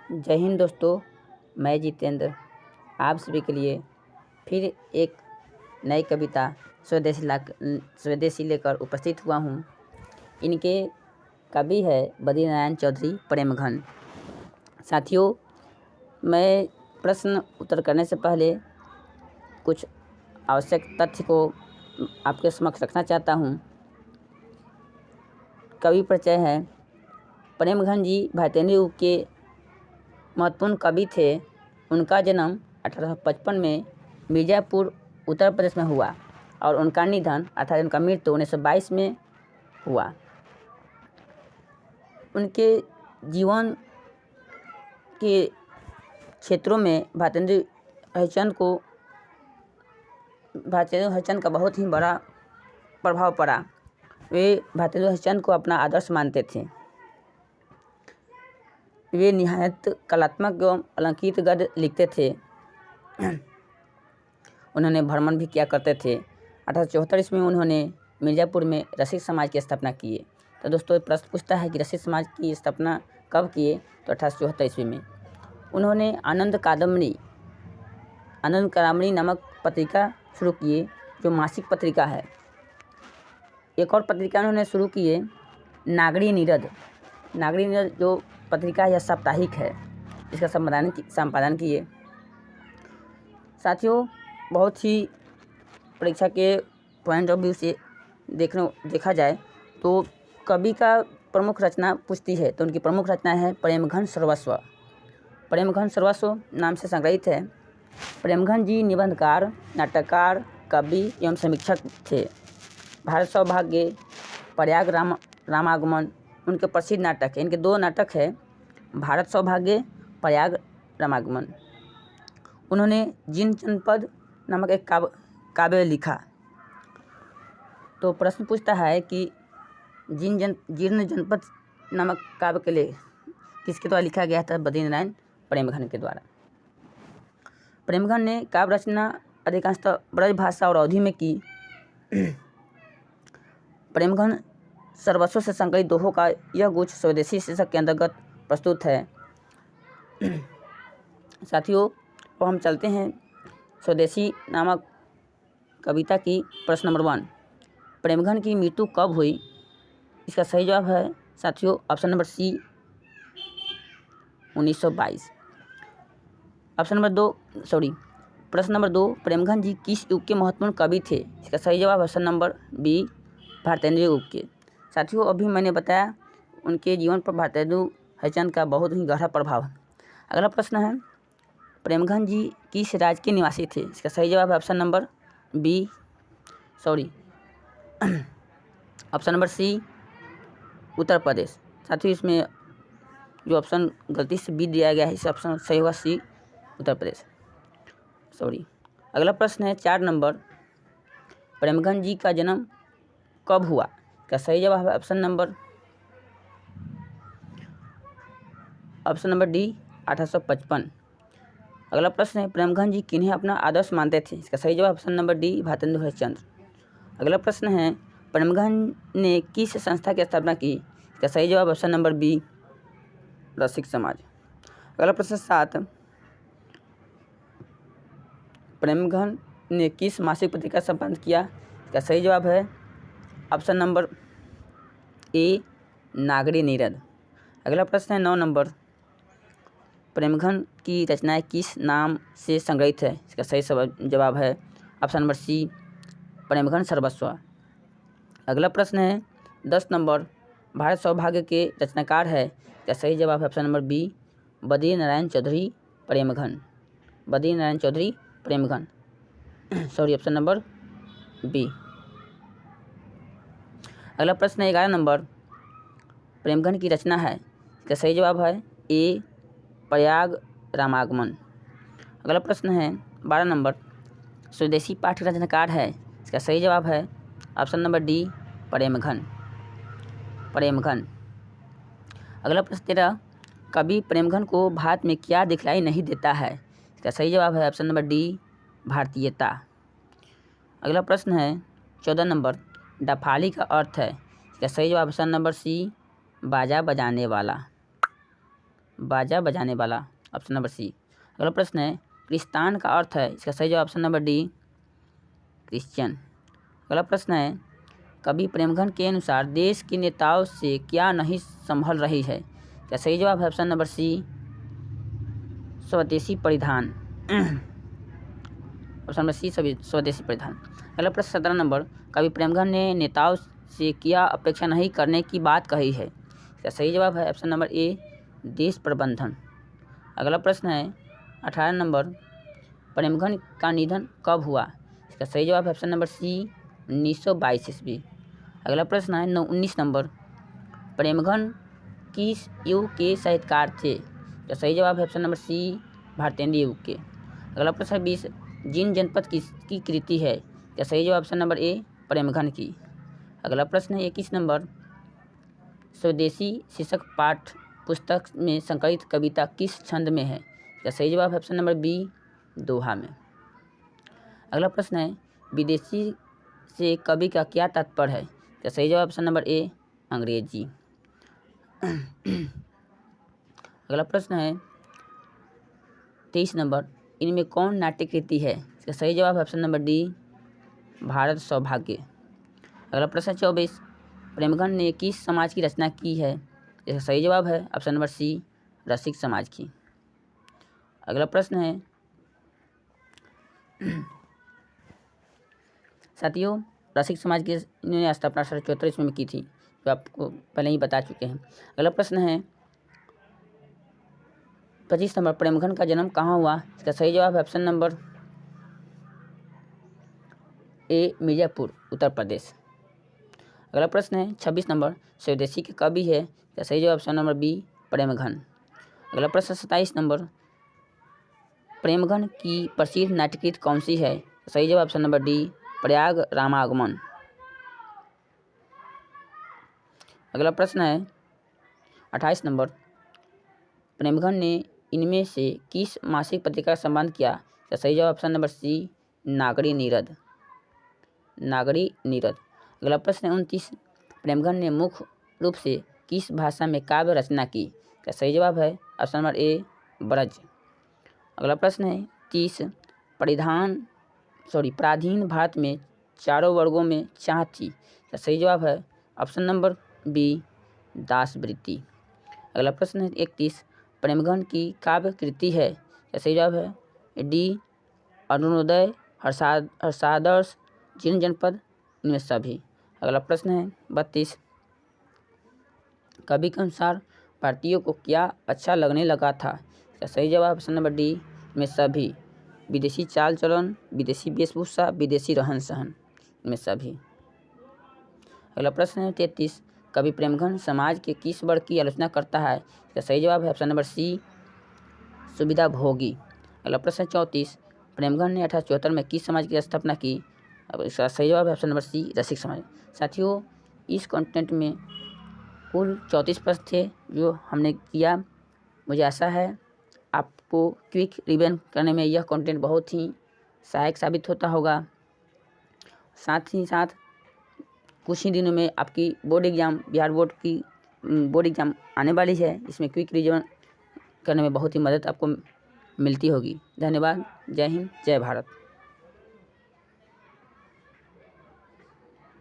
जय हिंद दोस्तों, मैं जितेंद्र आप सभी के लिए फिर एक नई कविता स्वदेशी लेकर उपस्थित हुआ हूँ। इनके कवि है बद्रीनारायण चौधरी प्रेमघन। साथियों, मैं प्रश्न उत्तर करने से पहले कुछ आवश्यक तथ्य को आपके समक्ष रखना चाहता हूँ। कवि परिचय है। प्रेमघन जी भारतेंदु युग के महत्वपूर्ण कवि थे। उनका जन्म 1855 में मिर्ज़ापुर उत्तर प्रदेश में हुआ और उनका निधन अर्थात उनका मृत्यु 1922 में हुआ। उनके जीवन के क्षेत्रों में भारतेंदु हरिश्चंद्र का बहुत ही बड़ा प्रभाव पड़ा। वे भारतेंदु हरिश्चंद्र को अपना आदर्श मानते थे। वे निहायत कलात्मक एवं अलंकृत गद्य लिखते थे। उन्होंने भ्रमण भी किया करते थे। 1874 ईस्वी में उन्होंने मिर्ज़ापुर में रसिक समाज की स्थापना किए। तो दोस्तों, प्रश्न पूछता है कि रसिक समाज की स्थापना कब किए? तो 1874 ईस्वी में। उन्होंने आनंद कादम्बरी नामक पत्रिका शुरू किए, जो मासिक पत्रिका है। एक और पत्रिका उन्होंने शुरू किए, नागरी नीरद जो पत्रिका यह साप्ताहिक है, इसका संपादन किए। साथियों, बहुत ही परीक्षा के पॉइंट ऑफ व्यू से देखा जाए तो कवि का प्रमुख रचना पूछती है, तो उनकी प्रमुख रचना है प्रेमघन सर्वस्व। प्रेमघन सर्वस्व नाम से संग्रहित है। प्रेमघन जी निबंधकार, नाटककार, कवि एवं समीक्षक थे। भारत सौभाग्य, प्रयाग रामागमन उनके प्रसिद्ध नाटक है। इनके दो नाटक है, भारत सौभाग्य, प्रयाग रामागमन। उन्होंने जीर्ण जनपद नामक एक काव्य लिखा। तो प्रश्न पूछता है कि जीर्ण जनपद नामक काव्य के लिए किसके द्वारा लिखा गया था? बद्रीनारायण प्रेमघन के द्वारा। प्रेमघन ने काव्य रचना अधिकांशतः ब्रज भाषा और अवधी में की। प्रेमघन सर्वस्व से संकलित दोहों का यह गुच्छ स्वदेशी शीर्षक के अंतर्गत प्रस्तुत है। साथियों, अब हम चलते हैं स्वदेशी नामक कविता की प्रश्न नंबर 1। प्रेमघन की मृत्यु कब हुई? इसका सही जवाब है साथियों ऑप्शन नंबर सी, 1922। प्रश्न नंबर 2, प्रेमघन जी किस युग के महत्वपूर्ण कवि थे? इसका सही जवाब ऑप्शन नंबर बी, भारतेंदु युग के। साथियों, अभी मैंने बताया उनके जीवन पर भारतेंदु हरिश्चंद्र का बहुत ही गहरा प्रभाव है। अगला प्रश्न है, प्रेमघन जी किस राज्य के निवासी थे? इसका सही जवाब है option number option number C, Uttar Pradesh. साथियों, इसमें जो ऑप्शन गलती से बी दिया गया है, इस ऑप्शन सही होगा सी, उत्तर प्रदेश। अगला प्रश्न है 4 नंबर, प्रेमघन जी का जन्म कब हुआ? इसका सही जवाब है ऑप्शन नंबर डी, 1855। अगला प्रश्न है, प्रेमघन जी किन्हें अपना आदर्श मानते थे? इसका सही जवाब option number D, Bharatendu Harishchandra. अगला प्रश्न है, प्रेमघन ने किस संस्था की स्थापना की? इसका सही जवाब ऑप्शन नंबर बी, रसिक समाज। अगला प्रश्न 7, प्रेमघन ने किस मासिक पत्रिका संपादन किया? इसका सही जवाब है ऑप्शन नंबर ए, नागरी नीरद। अगला प्रश्न है 9 नंबर, प्रेमघन की रचनाएं किस नाम से संग्रहित है? इसका सही जवाब है ऑप्शन नंबर सी, प्रेमघन सर्वस्व। अगला प्रश्न है 10 नंबर, भारत सौभाग्य के रचनाकार है? इसका सही जवाब है option number B, Badrinarayan Chaudhary Premghan. Option number B. अगला प्रश्न है 11 नंबर, प्रेमघन की रचना है? इसका सही जवाब है ए, प्रयाग रामागमन। अगला प्रश्न है 12 नंबर, स्वदेशी पाठ रचनाकार है? इसका सही जवाब है ऑप्शन नंबर डी, प्रेमघन। अगला प्रश्न 13, कवि प्रेमघन को भारत में क्या दिखलाई नहीं देता है? इसका सही जवाब है ऑप्शन नंबर डी, भारतीयता। अगला प्रश्न है 14 नंबर, डफाली का अर्थ है? इसका सही जवाब ऑप्शन नंबर सी, बाजा बजाने वाला। बाजा बजाने वाला, ऑप्शन नंबर सी। अगला प्रश्न है क्रिस्तान का अर्थ है, इसका सही जवाब ऑप्शन नंबर डी, क्रिश्चियन। अगला प्रश्न है कवि प्रेमघन के अनुसार देश के नेताओं से क्या नहीं संभल रही है, क्या सही जवाब है ऑप्शन नंबर सी, स्वदेशी परिधान, ऑप्शन नंबर सी स्वदेशी परिधान। अगला प्रश्न 17 नंबर, कवि प्रेमघन ने नेताओं से क्या अपेक्षा नहीं करने की बात कही है, इसका सही जवाब है ऑप्शन नंबर ए, देश प्रबंधन। अगला प्रश्न है 18 नंबर, प्रेमघन का निधन कब हुआ, इसका सही जवाब है ऑप्शन नंबर सी, 1922 ईस्वी। अगला प्रश्न है 19 नंबर, प्रेमघन किस युग के साहित्यकार थे, इसका सही जवाब है ऑप्शन नंबर सी, भारतेंद्र युग के। अगला प्रश्न है 20, जिन जनपद किसकी कृति है, क्या सही जवाब ऑप्शन नंबर ए, प्रेमघन की। अगला प्रश्न है 21 नंबर, स्वदेशी शीर्षक पाठ पुस्तक में संकलित कविता किस छंद में है, क्या सही जवाब है ऑप्शन नंबर बी, दोहा में। अगला प्रश्न है विदेशी से कवि का क्या तात्पर्य है, क्या सही जवाब ऑप्शन नंबर ए, अंग्रेजी। अगला प्रश्न है 23 नंबर, इनमें कौन नाट्यकृति है, इसका सही जवाब है ऑप्शन नंबर डी, भारत सौभाग्य। अगला प्रश्न 24, प्रेमघन ने किस समाज की रचना की है, इसका सही जवाब है ऑप्शन नंबर सी, रसिक समाज की। अगला प्रश्न है साथियों, रसिक समाज की इन्होंने स्थापना 1874 ईस्वी में की थी, जो आपको पहले ही बता चुके हैं। अगला प्रश्न है 25 नंबर, प्रेमघन का जन्म कहाँ हुआ, इसका सही जवाब है option number A, Mirzapur, Uttar Pradesh. अगला प्रश्न है 26 नंबर, स्वदेशी के कवि है, इसका सही जवाब ऑप्शन नंबर बी, प्रेमघन। अगला प्रश्न 27 नंबर, प्रेमघन की प्रसिद्ध नाट्यकृति कौन सी है, सही जवाब ऑप्शन नंबर डी, प्रयाग रामागमन। अगला प्रश्न है 28 नंबर, प्रेमघन ने इनमें से किस मासिक पत्रिका का संबंध किया, इसका सही जवाब ऑप्शन नंबर सी, नागरी नीरद, नागरी नीरद। अगला प्रश्न है 29, प्रेमघन ने मुख्य रूप से किस भाषा में काव्य रचना की, इसका सही जवाब है ऑप्शन नंबर ए, ब्रज। अगला प्रश्न है 30, पराधीन भारत में चारों वर्गों में चाह थी, इसका सही जवाब है ऑप्शन नंबर बी, दासवृत्ति। अगला प्रश्न है 31, प्रेमघन की काव्य कृति है, इसका सही जवाब है डी, अरुणोदय, हर्षादर्श, जिन जनपद, इनमें सभी। अगला प्रश्न है 32, कवि के अनुसार भारतीयों को क्या अच्छा लगने लगा था, इसका सही जवाब ऑप्शन नंबर डी, में सभी, विदेशी चाल चलन, विदेशी वेशभूषा, विदेशी रहन सहन, इनमें सभी। अगला प्रश्न है 33, कवि प्रेमघन समाज के किस वर्ग की आलोचना करता है, इसका सही जवाब है ऑप्शन नंबर सी, सुविधा भोगी। अगला प्रश्न 34, प्रेमघन ने 1874 में किस समाज की स्थापना की, अब इसका सही जवाब है ऑप्शन नंबर सी, रसिक समाज। साथियों, इस कंटेंट में कुल 34 प्रश्न थे जो हमने किया। मुझे आशा है आपको क्विक रिवीजन करने में यह कंटेंट बहुत ही सहायक साबित होता होगा। साथ ही साथ कुछ ही दिनों में आपकी बोर्ड एग्ज़ाम, बिहार बोर्ड की बोर्ड एग्ज़ाम आने वाली है, इसमें क्विक रिवीजन करने में बहुत ही मदद आपको मिलती होगी। धन्यवाद। जय हिंद, जय भारत।